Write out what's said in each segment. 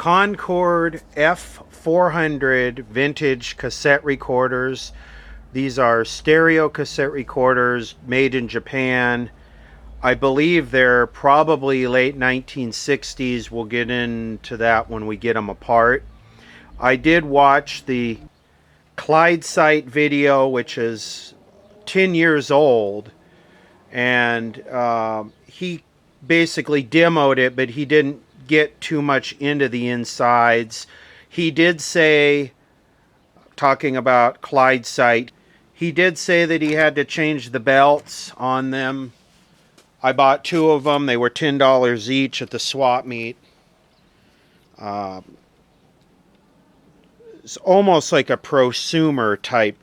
Concord F400 vintage cassette recorders. These are stereo cassette recorders made in Japan. I believe they're probably late 1960s. We'll get into that when we get them apart. I did watch the Clydesite video, which is 10 years old, and he basically demoed it, but he didn't get too much into the insides. He did say, talking about Clydesite, he did say that he had to change the belts on them. I bought two of them. They were $10 each at the swap meet. It's almost like a prosumer type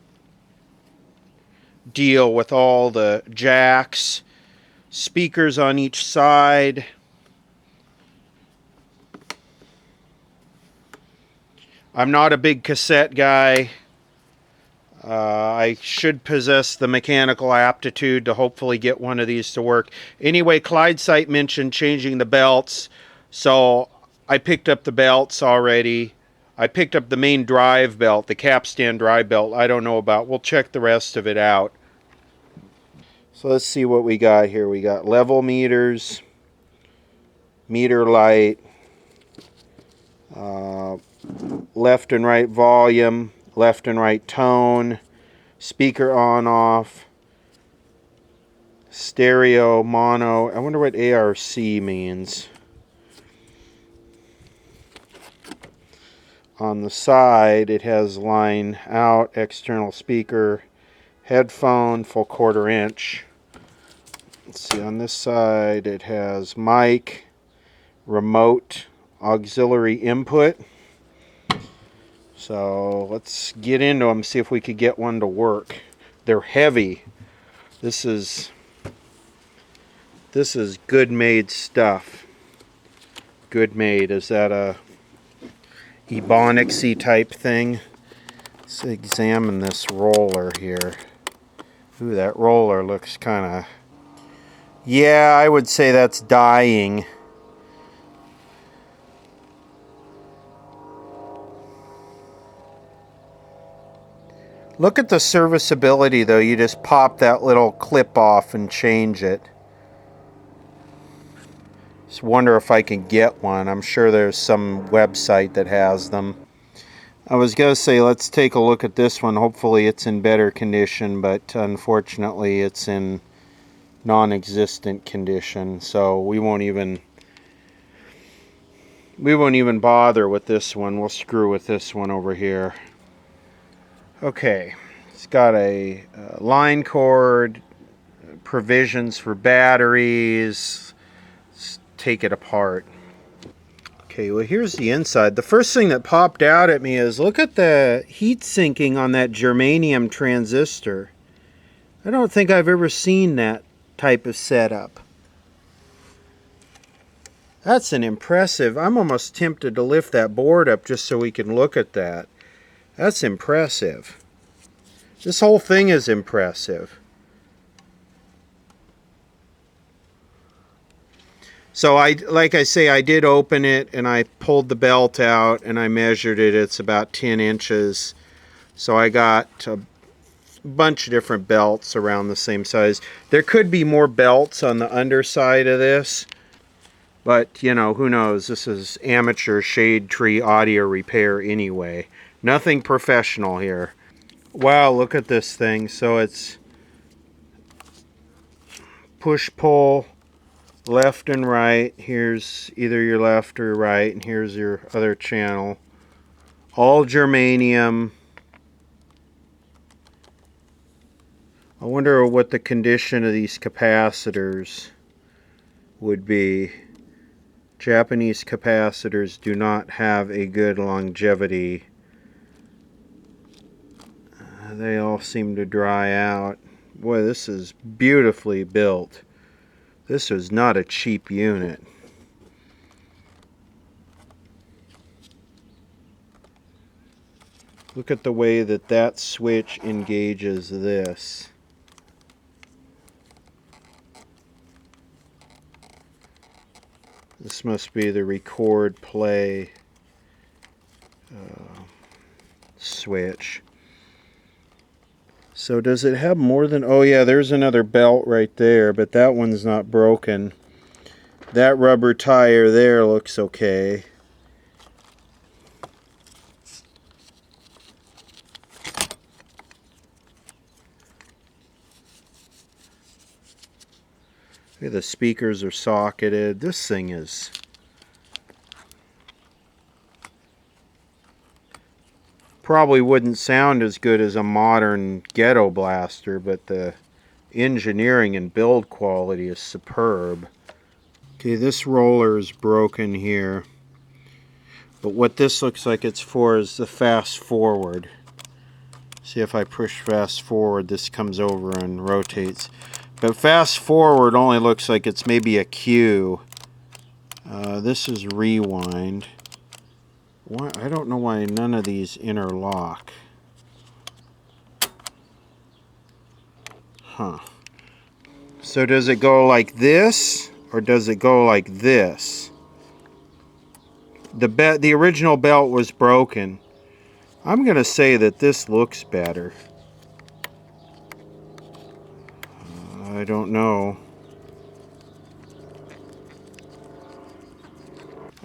deal with all the jacks, speakers on each side. I'm not a big cassette guy. I should possess the mechanical aptitude to hopefully get one of these to work. Anyway, Clydesite mentioned changing the belts, so I picked up the belts already. I picked up the main drive belt, the capstan drive belt. I don't know about. We'll check the rest of it out. So let's see what we got here. We got level meters, meter light, left and right volume, left and right tone, speaker on off, stereo, mono. I wonder what ARC means. On the side it has line out, external speaker, headphone, full 1/4 inch. Let's see, on this side it has mic, remote, auxiliary input. So let's get into them, see if we could get one to work. They're heavy. This is good made stuff. Good made. Is that a Ebonics-y type thing? Let's examine this roller here. Ooh, that roller looks kind of... Yeah, I would say that's dying. Look at the serviceability, though. You just pop that little clip off and change it. Just wonder if I can get one. I'm sure there's some website that has them. I was going to say, let's take a look at this one. Hopefully it's in better condition, but unfortunately it's in non-existent condition. So we won't even bother with this one. We'll screw with this one over here. Okay, it's got a line cord, provisions for batteries. Let's take it apart. Okay, well here's the inside. The first thing that popped out at me is, look at the heat sinking on that germanium transistor. I don't think I've ever seen that type of setup. That's an impressive. I'm almost tempted to lift that board up just so we can look at that. That's impressive. This whole thing is impressive. So like I say, I did open it and I pulled the belt out and I measured it. It's about 10 inches. So I got a bunch of different belts around the same size. There could be more belts on the underside of this, but you know, who knows? This is amateur shade tree audio repair anyway. Nothing professional here. Wow, look at this thing. So it's push-pull, left and right. Here's either your left or right, and here's your other channel. All germanium. I wonder what the condition of these capacitors would be. Japanese capacitors do not have a good longevity. They all seem to dry out. Boy, this is beautifully built. This is not a cheap unit. Look at the way that switch engages this. This must be the record play switch. So does it have more than... Oh yeah, there's another belt right there, but that one's not broken. That rubber tire there looks okay. Okay, the speakers are socketed. This thing is... probably wouldn't sound as good as a modern ghetto blaster, but the engineering and build quality is superb. Okay, this roller is broken here, but what this looks like it's for is the fast forward. See, if I push fast forward, this comes over and rotates. But fast forward only looks like it's maybe a Q. This is rewind. Why, I don't know why none of these interlock. Huh. So does it go like this, or does it go like this? The original belt was broken. I'm going to say that this looks better. I don't know.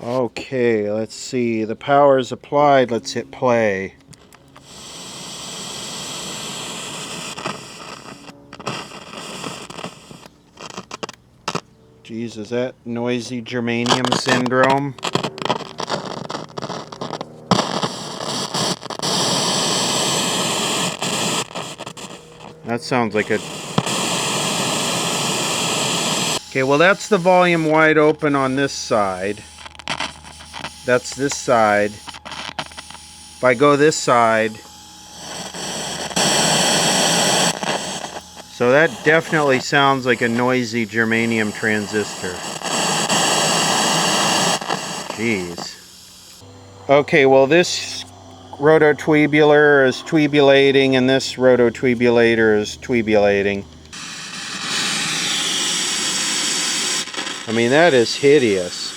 Okay, let's see. The power is applied. Let's hit play. Jeez, is that noisy germanium syndrome? That sounds like a... Okay, well that's the volume wide open on this side. That's this side. If I go this side... So that definitely sounds like a noisy germanium transistor. Jeez. Okay, well this rototubular is tubulating and this rototubulator is tubulating. I mean, that is hideous.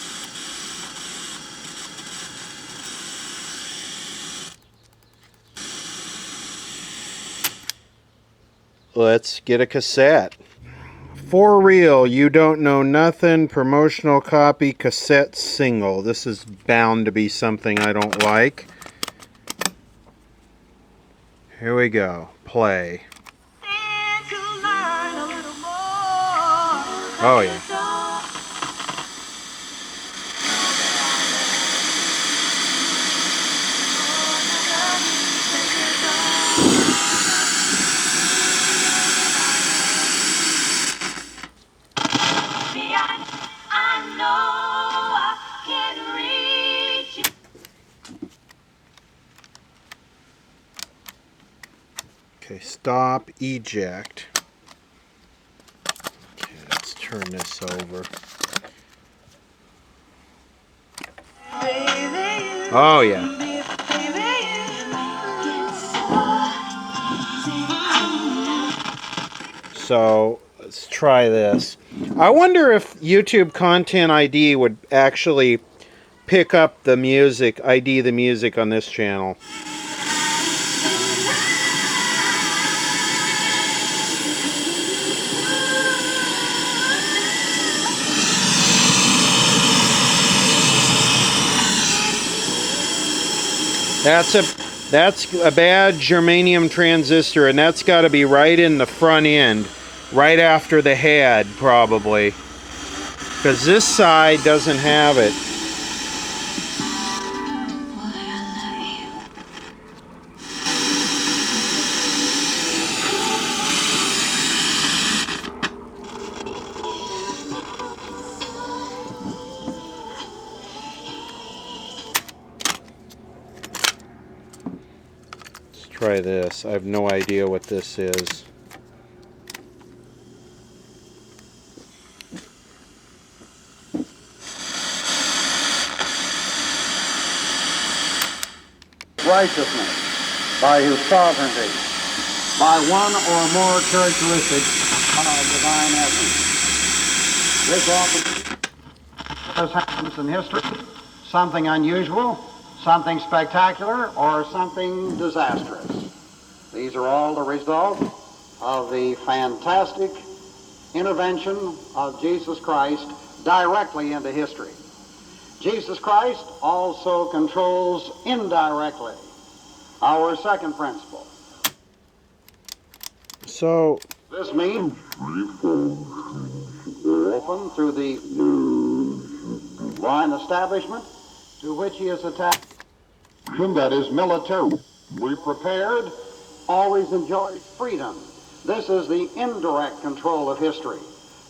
Let's get a cassette. For real, you don't know nothing. Promotional copy, cassette single. This is bound to be something I don't like. Here we go. Play. Oh yeah. Okay, stop, eject. Okay, let's turn this over. Oh yeah. So let's try this. I wonder if YouTube Content ID would actually pick up the music, ID the music on this channel. That's a bad germanium transistor, and that's got to be right in the front end, right after the head probably, because this side doesn't have it. Try this. I have no idea what this is. Righteousness by his sovereignty, by one or more characteristics of divine essence. This often has happened in history, something unusual, something spectacular, or something disastrous. These are all the result of the fantastic intervention of Jesus Christ directly into history. Jesus Christ also controls indirectly our second principle. So This means open through the line establishment to which he is attached. That is military. We prepared, always enjoyed freedom. This is the indirect control of history.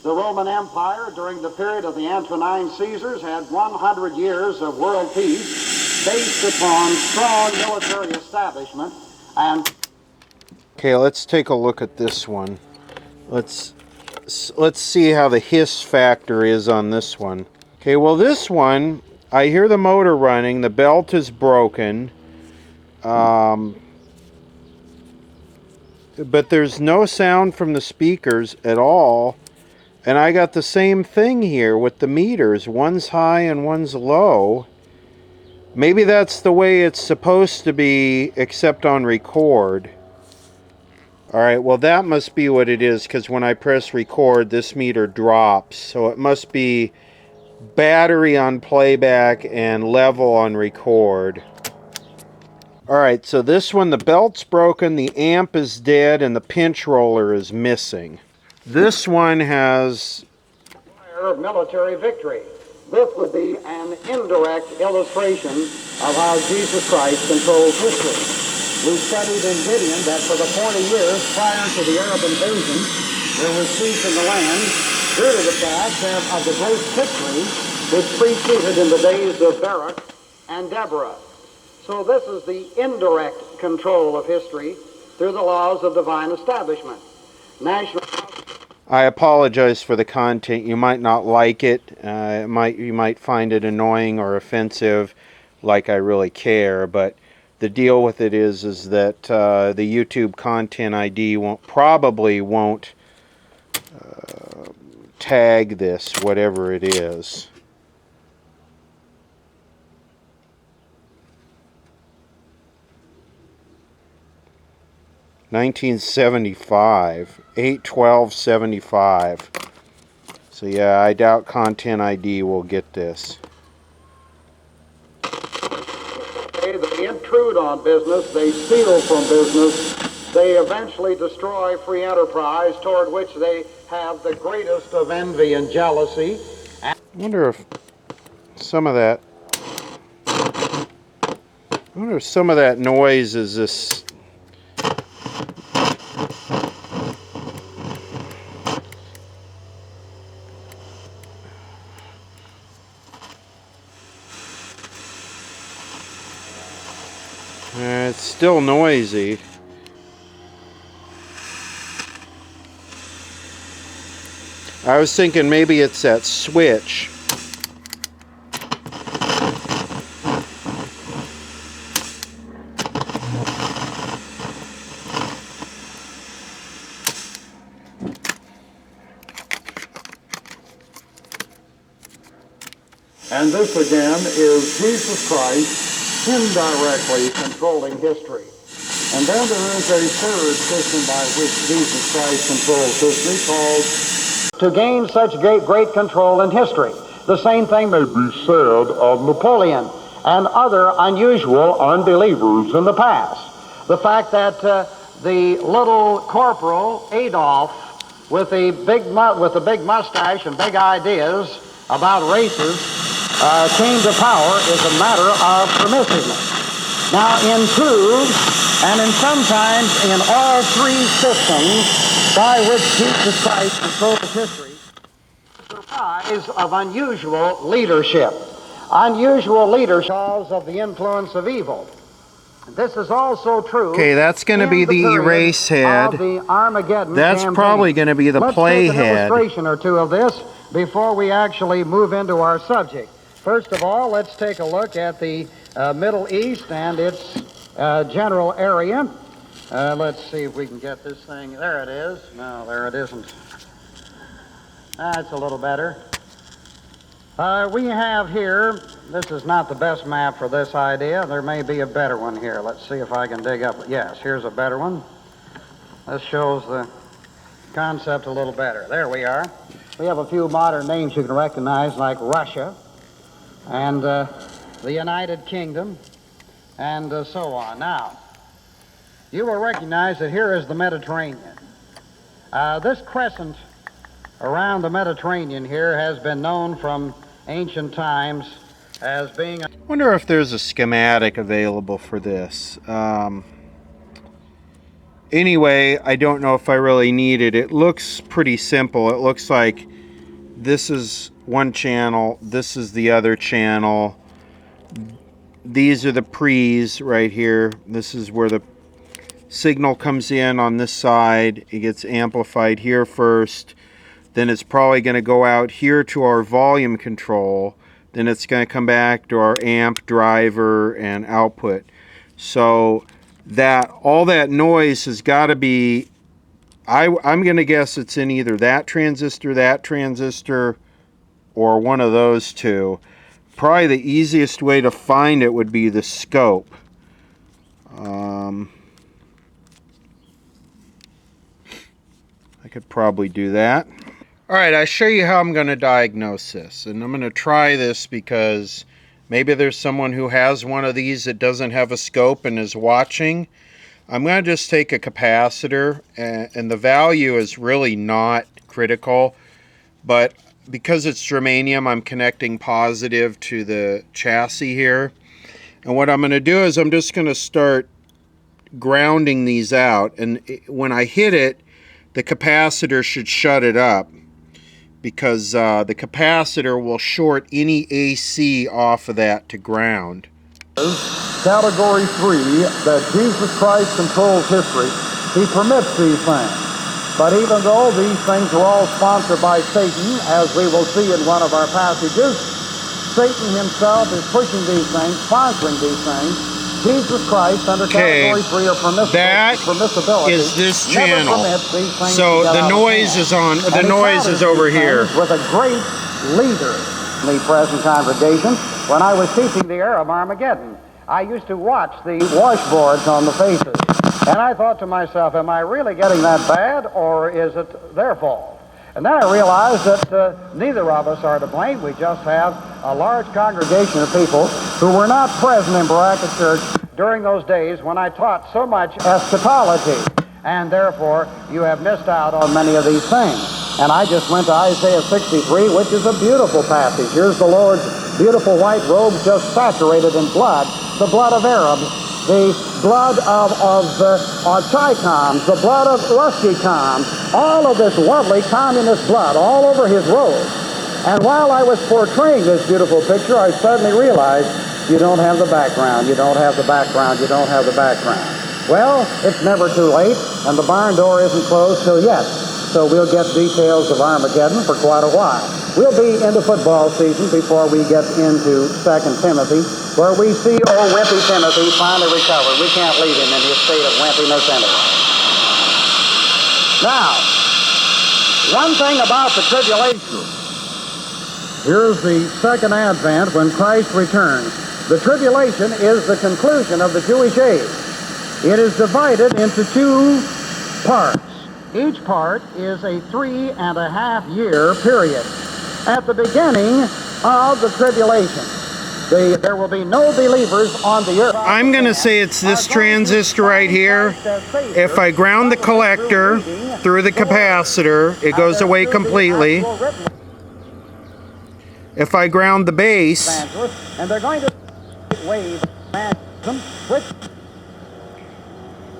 The Roman Empire, during the period of the Antonine Caesars, had 100 years of world peace based upon strong military establishment and... okay, let's take a look at this one. Let's see how the hiss factor is on this one. Okay, well this one, I hear the motor running, the belt is broken, but there's no sound from the speakers at all, and I got the same thing here with the meters. One's high and one's low. Maybe that's the way it's supposed to be, except on record. Alright, well that must be what it is, because when I press record, this meter drops. So it must be battery on playback and level on record. Alright, so this one, the belt's broken, the amp is dead, and the pinch roller is missing. This one has... of military victory. This would be an indirect illustration of how Jesus Christ controls history. We studied in Gideon that for the 40 years prior to the Arab invasion, there was peace in the land due to the fact of the great victory which preceded in the days of Barak and Deborah. So this is the indirect control of history through the laws of divine establishment. National... I apologize for the content. You might not like it. You might find it annoying or offensive, like I really care, but the deal with it is that the YouTube content ID probably won't tag this, whatever it is. $1975, 8/12/75. So yeah, I doubt Content ID will get this. They intrude on business, they steal from business, they eventually destroy free enterprise toward which they have the greatest of envy and jealousy. I wonder if some of that noise is this. It's still noisy. I was thinking maybe it's that switch. And this again is Jesus Christ indirectly controlling history. And then there is a third system by which Jesus Christ controls history called to gain such great control in history. The same thing may be said of Napoleon and other unusual unbelievers in the past. The fact that the little Corporal Adolf with the big mustache and big ideas about races came to power is a matter of permissiveness. Now in two, and in sometimes in all three systems by which Jesus Christ controls history, the rise of unusual leadership. Unusual leadership because of the influence of evil. This is also true. Okay, that's going to be the erase head. The Armageddon that's campaign. Probably going to be the play head. Let's take an illustration or two of this before we actually move into our subject. First of all, let's take a look at the Middle East and its general area. Let's see if we can get this thing. There it is. No, there it isn't. That's a little better. We have here This is not the best map for this idea. There may be a better one here. Let's see if I can dig up. Yes, here's a better one. This shows the concept a little better. There we are. We have a few modern names you can recognize, like Russia and the United Kingdom and so on. Now, you will recognize that here is the Mediterranean. This crescent around the Mediterranean here has been known from ancient times as being a... Wonder if there's a schematic available for this. Anyway, I don't know if I really need it. It looks pretty simple. It looks like this is one channel, this is the other channel. These are the pre's right here. This is where the signal comes in on this side. It gets amplified here first. Then it's probably going to go out here to our volume control. Then it's going to come back to our amp, driver, and output. So that all that noise has got to be, I'm going to guess it's in either that transistor, or one of those two. Probably the easiest way to find it would be the scope. I could probably do that. Alright, I'll show you how I'm going to diagnose this. And I'm going to try this because maybe there's someone who has one of these that doesn't have a scope and is watching. I'm going to just take a capacitor, and the value is really not critical, but because it's germanium, I'm connecting positive to the chassis here. And what I'm going to do is I'm just going to start grounding these out, and when I hit it, the capacitor should shut it up, because the capacitor will short any AC off of that to ground. Category 3, that Jesus Christ controls history. He permits these things. But even though these things are all sponsored by Satan, as we will see in one of our passages, Satan himself is pushing these things, sponsoring these things. Jesus Christ, under Category 3, or permissibility, is this channel. These things so the noise is on. The noise is over here. With a great leader in the present congregation, when I was teaching the Arab Armageddon, I used to watch the washboards on the faces, and I thought to myself, am I really getting that bad, or is it their fault? And then I realized that neither of us are to blame. We just have a large congregation of people who were not present in Baraka Church during those days when I taught so much eschatology. And therefore, you have missed out on many of these things. And I just went to Isaiah 63, which is a beautiful passage. Here's the Lord's beautiful white robes just saturated in blood, the blood of Arabs, the blood of Chicoms, the blood of Ruskicoms, all of this lovely communist blood all over his robes. And while I was portraying this beautiful picture, I suddenly realized you don't have the background, you don't have the background, you don't have the background. Well, it's never too late, and the barn door isn't closed till yet. So we'll get details of Armageddon for quite a while. We'll be into football season before we get into 2 Timothy, where we see old wimpy Timothy finally recovered. We can't leave him in his state of wimpiness anyway. Now, one thing about the tribulation. Here's the second advent when Christ returns. The tribulation is the conclusion of the Jewish age. It is divided into two parts. Each part is a 3.5-year period. At the beginning of the tribulation, there will be no believers on the earth. I'm going to say it's this transistor right here. If I ground the collector through the capacitor, it goes away completely. If I ground the base, and they're going to wave which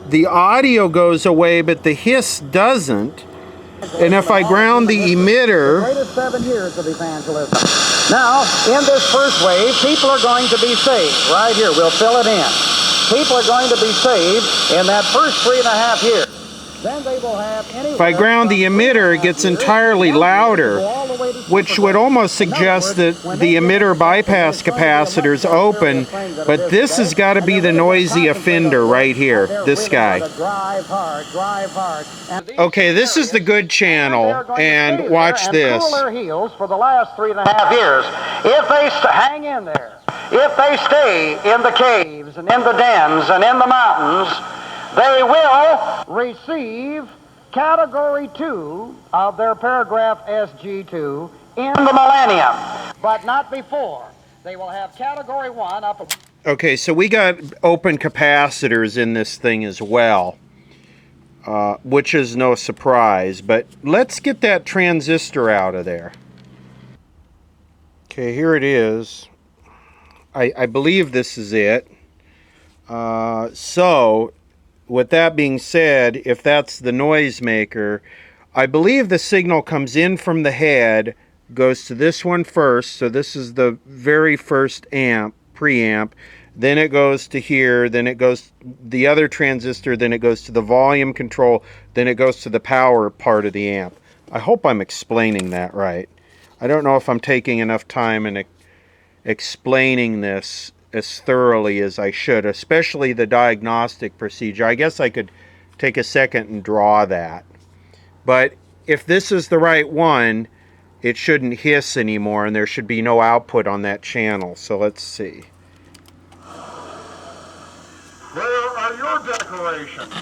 the audio goes away, but the hiss doesn't. And if I ground the emitter, the greatest 7 years of evangelism. Now, in this first wave, people are going to be saved. Right here, we'll fill it in. People are going to be saved in that first 3.5 years. Then they will have if I ground the emitter, it gets entirely louder, which would almost suggest that the emitter bypass capacitor is open, but this has got to be the noisy offender right here, this guy. Okay, this is the good channel, and watch this. Cool their heels for the last 3.5 years. If they hang in there. If they stay in the caves and in the dens and in the mountains, they will receive Category 2 of their paragraph SG2 in the millennium, but not before. They will have Category 1 up. Okay, so we got open capacitors in this thing as well, which is no surprise, but let's get that transistor out of there. Okay, here it is. I believe this is it. So, with that being said, if that's the noisemaker, I believe the signal comes in from the head, goes to this one first, so this is the very first amp, preamp, then it goes to here, then it goes the other transistor, then it goes to the volume control, then it goes to the power part of the amp. I hope I'm explaining that right. I don't know if I'm taking enough time in explaining this as thoroughly as I should, especially the diagnostic procedure. I guess I could take a second and draw that. But if this is the right one, it shouldn't hiss anymore and there should be no output on that channel. So let's see. Where are your decorations?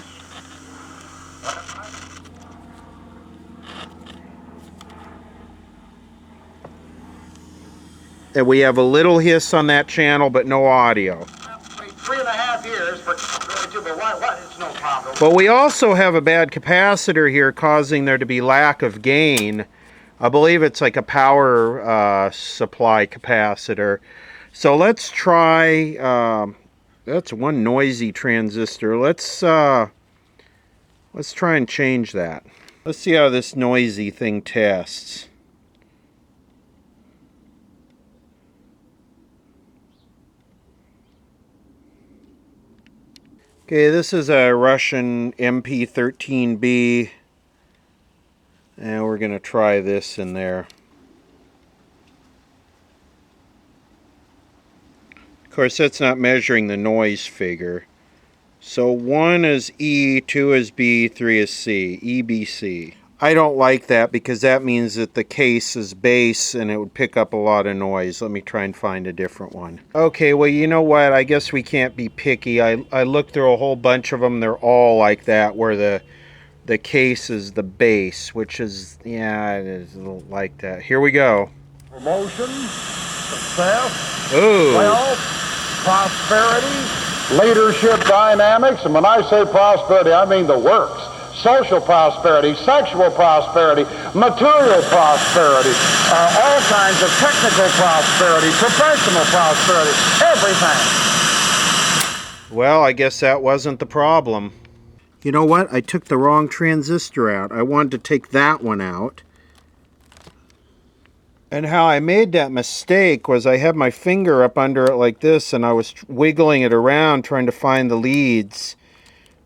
And we have a little hiss on that channel, but no audio. 3.5 years for but what? It's no problem. But we also have a bad capacitor here causing there to be lack of gain. I believe it's like a power supply capacitor. So let's try, that's one noisy transistor. Let's try and change that. Let's see how this noisy thing tests. Okay, this is a Russian MP13B, and we're going to try this in there. Of course, that's not measuring the noise figure. So 1 is E, 2 is B, 3 is C, EBC. I don't like that because that means that the case is bass and it would pick up a lot of noise. Let me try and find a different one. Okay, well, you know what? I guess we can't be picky. I looked through a whole bunch of them. They're all like that, where the case is the bass, which is, yeah, it is a little like that. Here we go. Promotion, success, Ooh. wealth, prosperity, leadership dynamics, and when I say prosperity, I mean the works. Social prosperity, sexual prosperity, material prosperity, all kinds of technical prosperity, professional prosperity, everything. Well, I guess that wasn't the problem. You know what? I took the wrong transistor out. I wanted to take that one out. And how I made that mistake was I had my finger up under it like this, and I was wiggling it around trying to find the leads.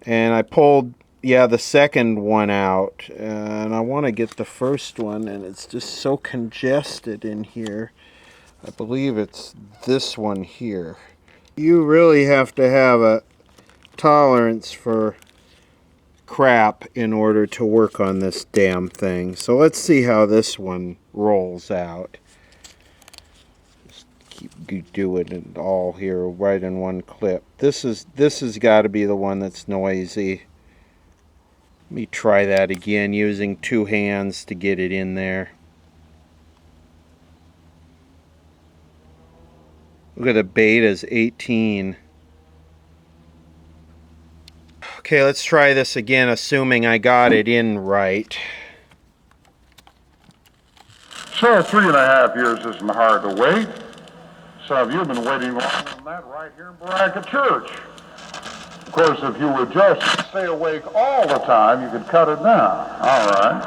And I pulled, yeah, the second one out, and I want to get the first one, and it's just so congested in here. I believe it's this one here. You really have to have a tolerance for crap in order to work on this damn thing. So let's see how this one rolls out. Just keep doing it all here right in one clip. This has got to be the one that's noisy. Let me try that again using 2 hands to get it in there. Look at the beta's 18. Okay, let's try this again, assuming I got it in right. So 3.5 years isn't hard to wait. Some of you have been waiting longer than that right here in Baraka Church. Of course, if you would just stay awake all the time, you could cut it down. All right.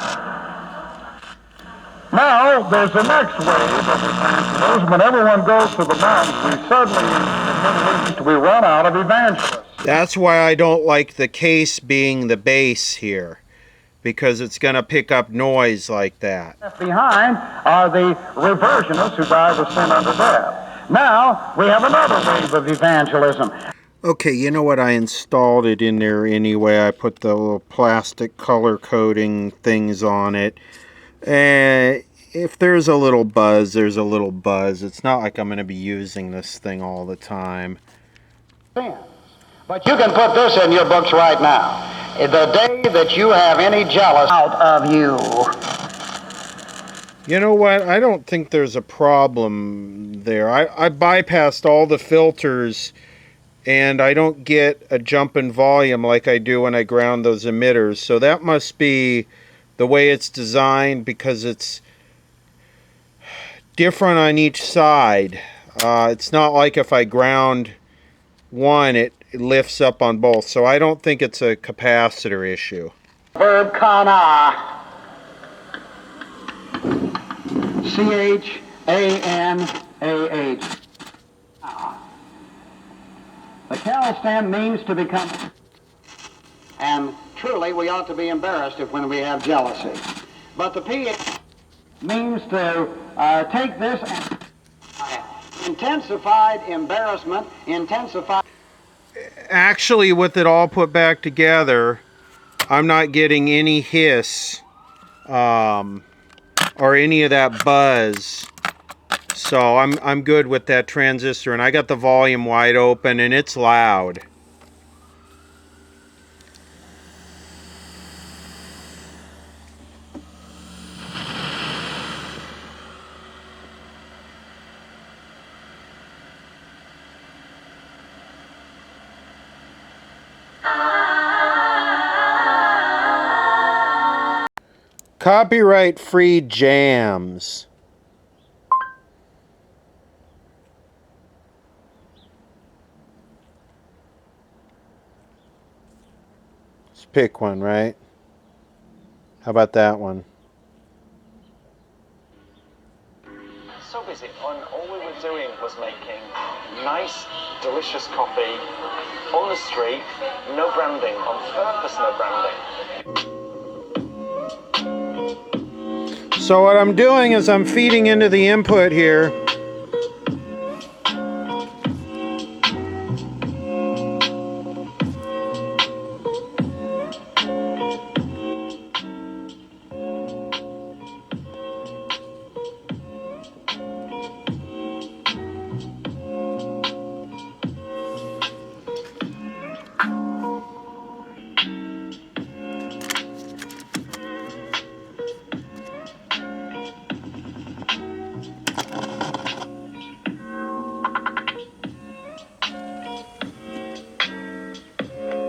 Now, there's the next wave of evangelists. When everyone goes to the mountains, we suddenly, in the Middle East, we run out of evangelists. That's why I don't like the case being the bass here, because it's going to pick up noise like that. Left behind are the reversionists who died with sin unto death. Now, we have another wave of evangelism. Okay, you know what? I installed it in there anyway. I put the little plastic color coding things on it. if there's a little buzz, there's a little buzz. It's not like I'm going to be using this thing all the time. But you can put this in your books right now. The day that you have any jealous out of you. You know what? I don't think there's a problem there. I bypassed all the filters, and I don't get a jump in volume like I do when I ground those emitters. So that must be the way it's designed, because it's different on each side. It's not like if I ground one, it lifts up on both. So I don't think it's a capacitor issue. Verb kana. C-H-A-N-A-H. The Cal stem means to become, and truly we ought to be embarrassed if when we have jealousy. But the P means to take this and intensified embarrassment, intensified. Actually, with it all put back together, I'm not getting any hiss or any of that buzz. So I'm good with that transistor, and I got the volume wide open and it's loud. Copyright free jams. Let's pick one, right? How about that one? So busy, and all we were doing was making nice, delicious coffee on the street, no branding, on purpose no branding. So what I'm doing is I'm feeding into the input here.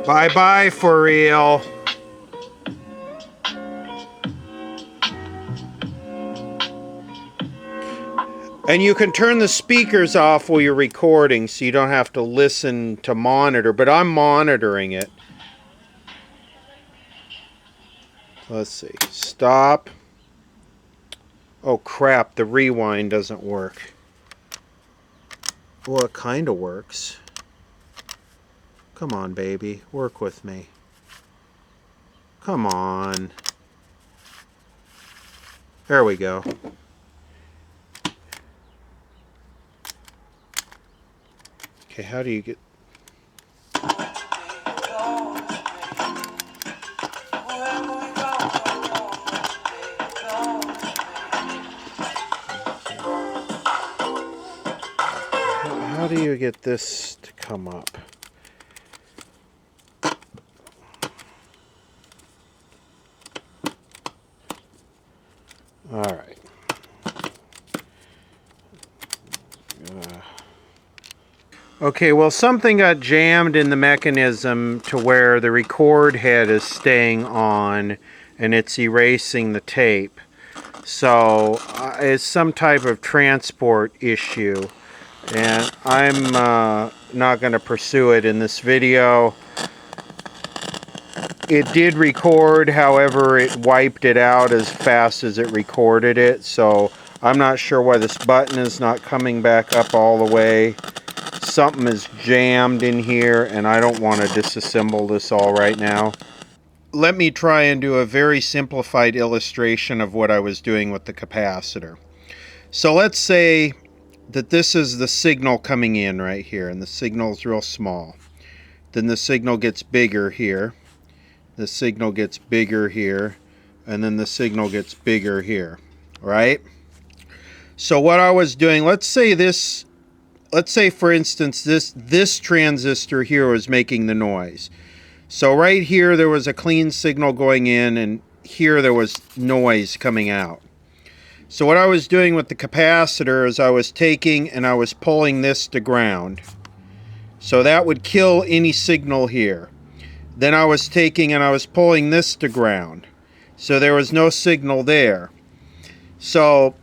Bye-bye for real. And you can turn the speakers off while you're recording so you don't have to listen to monitor, but I'm monitoring it. Let's see. Stop. Oh crap, the rewind doesn't work. Well, it kind of works. Come on, baby. Work with me. Come on. There we go. Okay, how do you get... How do you get this to come up? All right. Okay, well, something got jammed in the mechanism to where the record head is staying on and it's erasing the tape. So it's some type of transport issue, and I'm not going to pursue it in this video. It did record, however, it wiped it out as fast as it recorded it, so I'm not sure why this button is not coming back up all the way. Something is jammed in here, and I don't want to disassemble this all right now. Let me try and do a very simplified illustration of what I was doing with the capacitor. So let's say that this is the signal coming in right here, and the signal is real small. Then the signal gets bigger here. The signal gets bigger here, and then the signal gets bigger here, right? So what I was doing, let's say for instance this transistor here was making the noise. So right here there was a clean signal going in, and here there was noise coming out. So what I was doing with the capacitor is I was taking and I was pulling this to ground. So that would kill any signal here. Then I was taking and I was pulling this to ground. So there was no signal there. So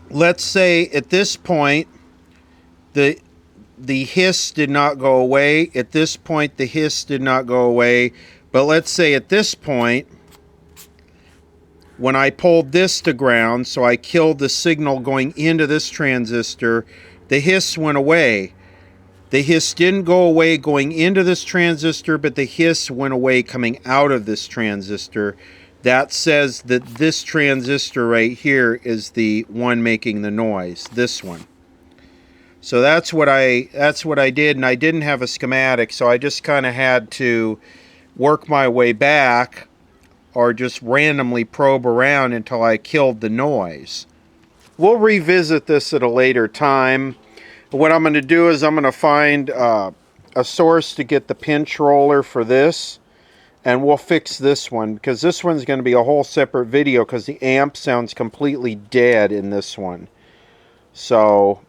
let's say at this point the hiss did not go away. At this point the hiss did not go away. But let's say at this point, when I pulled this to ground, so I killed the signal going into this transistor, the hiss went away. The hiss didn't go away going into this transistor, but the hiss went away coming out of this transistor. That says that this transistor right here is the one making the noise, this one. So that's what I did, and I didn't have a schematic, so I just kind of had to work my way back or just randomly probe around until I killed the noise. We'll revisit this at a later time. What I'm going to do is I'm going to find a source to get the pinch roller for this, and we'll fix this one, because this one's going to be a whole separate video because the amp sounds completely dead in this one. So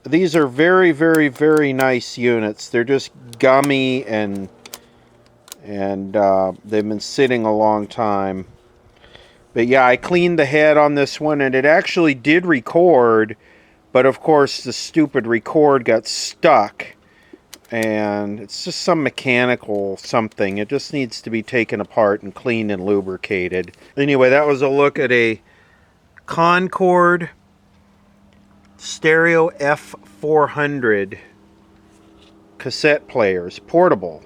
these are very, very, very nice units. They're just gummy and they've been sitting a long time. But yeah, I cleaned the head on this one, and it actually did record, but of course the stupid record got stuck, and it's just some mechanical something. It just needs to be taken apart and cleaned and lubricated. Anyway, that was a look at a Concord stereo F400 cassette players, portable.